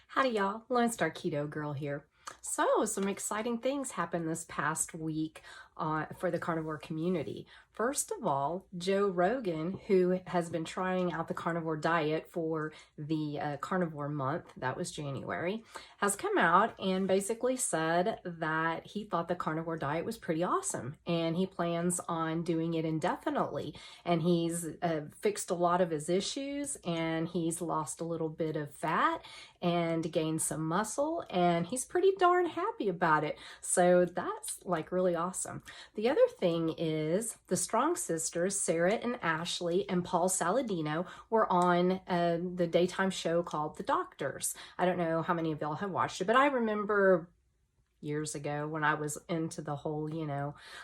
Howdy y'all, Lone Star Keto Girl here. So some exciting things happened this past week for the carnivore community. First of all, Joe Rogan, who has been trying out the carnivore diet for the carnivore month, that was January, has come out and basically said that he thought the carnivore diet was pretty awesome and he plans on doing it indefinitely. And he's fixed a lot of his issues and he's lost a little bit of fat and gained some muscle, and he's pretty darn happy about it. So that's like really awesome. The other thing is the Strong Sisters, Sarah and Ashley and Paul Saladino, were on the daytime show called The Doctors. I don't know how many of y'all have watched it, but I remember years ago when I was into the whole,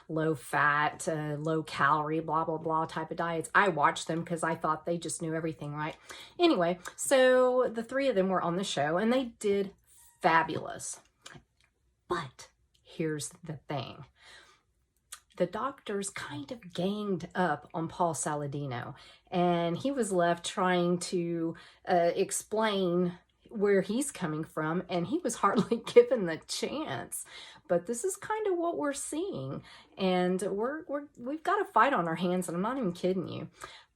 low fat, low calorie, blah, blah, blah type of diets. I watched them because I thought they just knew everything, right? Anyway, so the three of them were on the show and they did fabulous. But here's the thing. The doctors kind of ganged up on Paul Saladino and he was left trying to explain where he's coming from, and he was hardly given the chance. But this is kind of what we're seeing, and we've got a fight on our hands, and I'm not even kidding you.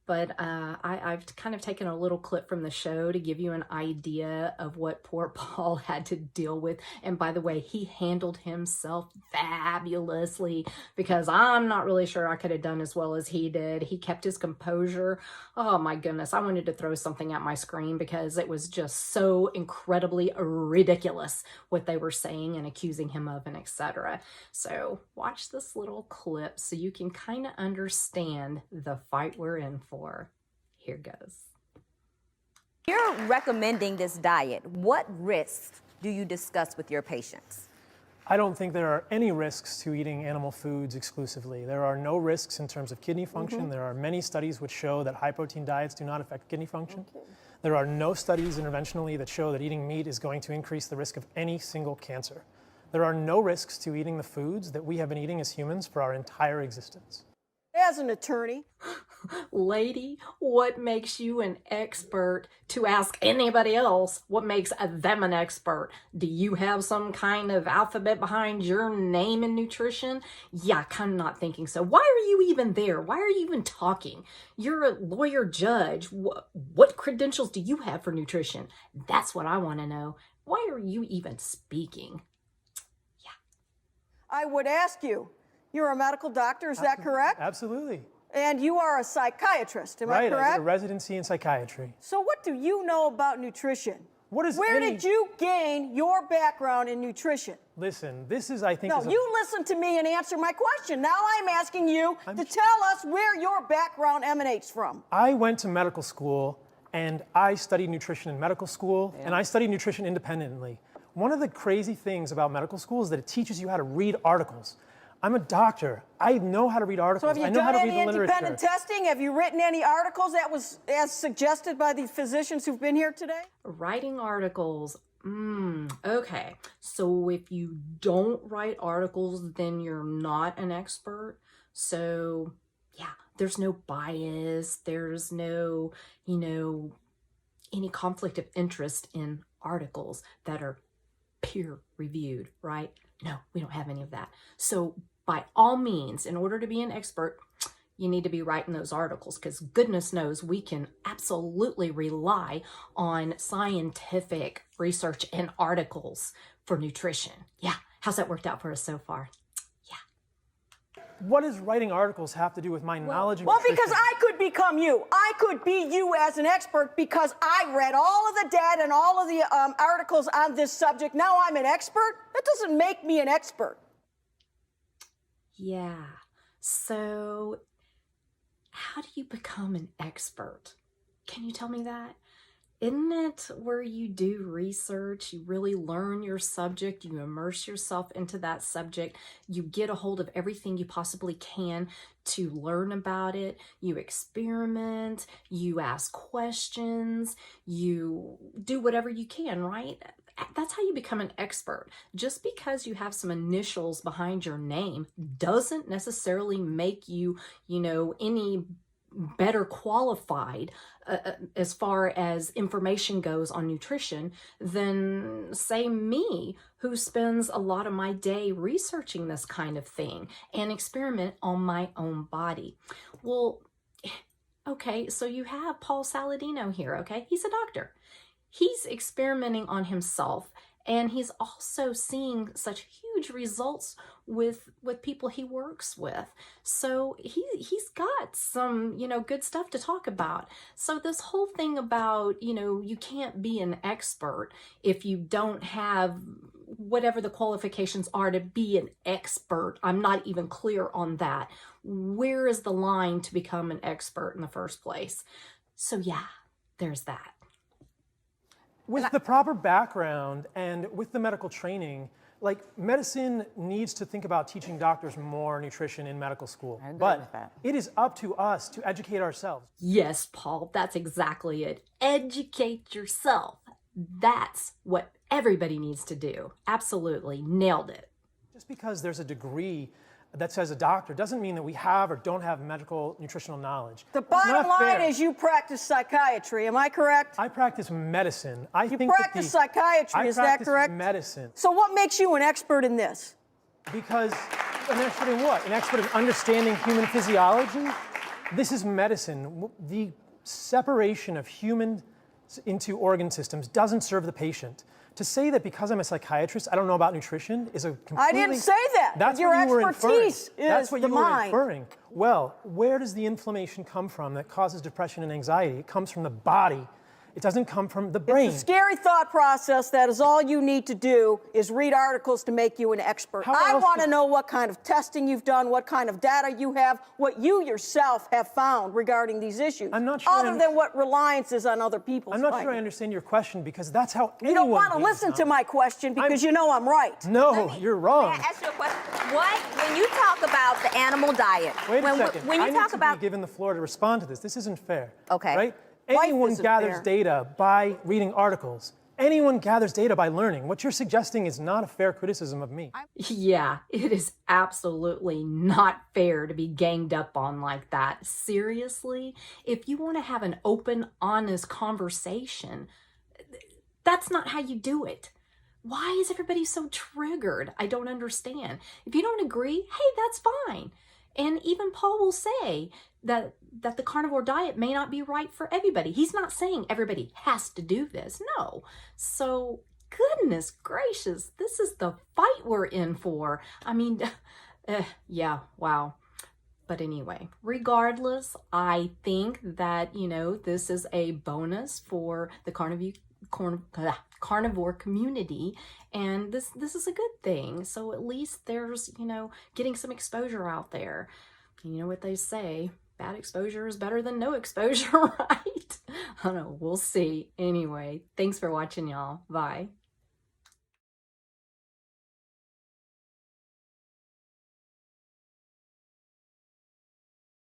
But I've kind of taken a little clip from the show to give you an idea of what poor Paul had to deal with. And by the way, he handled himself fabulously because I'm not really sure I could have done as well as he did. He kept his composure. Oh my goodness, I wanted to throw something at my screen because it was just so incredibly ridiculous what they were saying and accusing him of and etc. So watch this little clip so you can kind of understand the fight we're in for. Here goes. You're recommending this diet. What risks do you discuss with your patients? I don't think there are any risks to eating animal foods exclusively. There are no risks in terms of kidney function. There are many studies which show that high-protein diets do not affect kidney function. There are no studies interventionally that show that eating meat is going to increase the risk of any single cancer. There are no risks to eating the foods that we have been eating as humans for our entire existence. As an attorney. Lady, what makes you an expert to ask anybody else what makes them an expert? Do you have some kind of alphabet behind your name in nutrition? Yeah, kind of not thinking so. Why are you even there? Why are you even talking? You're a lawyer judge. What credentials do you have for nutrition? That's what I want to know. Why are you even speaking? Yeah. I would ask you, you're a medical doctor, is that correct? Absolutely. And you are a psychiatrist, am I Right, I correct? did a residency in psychiatry. So what do you know about nutrition? Where any- did you gain your background in nutrition? Listen, this is, I think... No, you listen to me and answer my question. Now I'm asking you to tell us where your background emanates from. I went to medical school, and I studied nutrition in medical school, and I studied nutrition independently. One of the crazy things about medical school is that it teaches you how to read articles. I'm a doctor. I know how to read articles. So have you I know how done to read any the literature. independent testing? Have you written any articles that was as suggested by the physicians who've been here today? Writing articles. Okay. So if you don't write articles, then you're not an expert. So yeah, there's no bias. There's no, any conflict of interest in articles that are peer reviewed, right? No, we don't have any of that. So by all means, in order to be an expert, you need to be writing those articles because goodness knows we can absolutely rely on scientific research and articles for nutrition. Yeah. How's that worked out for us so far? Yeah. What does writing articles have to do with my knowledge of Well, nutrition? because I could become you. I could be you as an expert because I read all of the data and all of the articles on this subject. Now I'm an expert. That doesn't make me an expert. Yeah. So how do you become an expert? Can you tell me that? Isn't it where you do research, you really learn your subject, you immerse yourself into that subject, you get a hold of everything you possibly can to learn about it, you experiment, you ask questions, you do whatever you can, right? That's how you become an expert. Just because you have some initials behind your name doesn't necessarily make you, any better qualified as far as information goes on nutrition than, say, me, who spends a lot of my day researching this kind of thing and experiment on my own body. Well, okay, so you have Paul Saladino here, okay? He's a doctor. He's experimenting on himself, and he's also seeing such huge results with people he works with. So he's got some, good stuff to talk about. So this whole thing about, you can't be an expert if you don't have whatever the qualifications are to be an expert. I'm not even clear on that. Where is the line to become an expert in the first place? So yeah, there's that. With the proper background and with the medical training, like medicine needs to think about teaching doctors more nutrition in medical school. I agree but with that. It is up to us to educate ourselves. Yes, Paul, that's exactly it. Educate yourself. That's what everybody needs to do. Absolutely. Nailed it. Just because there's a degree that says a doctor doesn't mean that we have or don't have medical nutritional knowledge. The It's not bottom line fair. is you practice psychiatry. Am I correct? I practice medicine. You practice psychiatry, is that correct? I practice medicine. So what makes you an expert in this? Because an expert in what? An expert in understanding human physiology? This is medicine. The separation of humans into organ systems doesn't serve the patient. To say that because I'm a psychiatrist, I don't know about nutrition is a completely... I didn't say that. That's Your what you were inferring. expertise is That's what the you were mind. inferring. Well, where does the inflammation come from that causes depression and anxiety? It comes from the body. It doesn't come from the brain. It's a scary thought process. That is all you need to do is read articles to make you an expert. How I else want to do- know what kind of testing you've done, what kind of data you have, what you yourself have found regarding these issues. I'm not sure Other than what reliance is on other people's I'm not sure I findings. understand your question because that's how You don't want to listen to my question because you know I'm right. No, you're wrong. May I ask you a question? When you talk about the animal diet, Wait a when, second. when you I talk need about to be given the floor to respond to this. This isn't fair. Okay. Right? Life Anyone isn't gathers fair. data by reading articles. Anyone gathers data by learning. What you're suggesting is not a fair criticism of me. Yeah, it is absolutely not fair to be ganged up on like that. Seriously, if you want to have an open, honest conversation, that's not how you do it. Why is everybody so triggered? I don't understand. If you don't agree, hey, that's fine. And even Paul will say that the carnivore diet may not be right for everybody. He's not saying everybody has to do this. No. So, goodness gracious, this is the fight we're in for. I mean, yeah, wow. But anyway, regardless, I think that, this is a bonus for the carnivore community, and this is a good thing. So at least there's, getting some exposure out there. You know what they say, bad exposure is better than no exposure, right? I don't know, we'll see. Anyway, thanks for watching, y'all. Bye.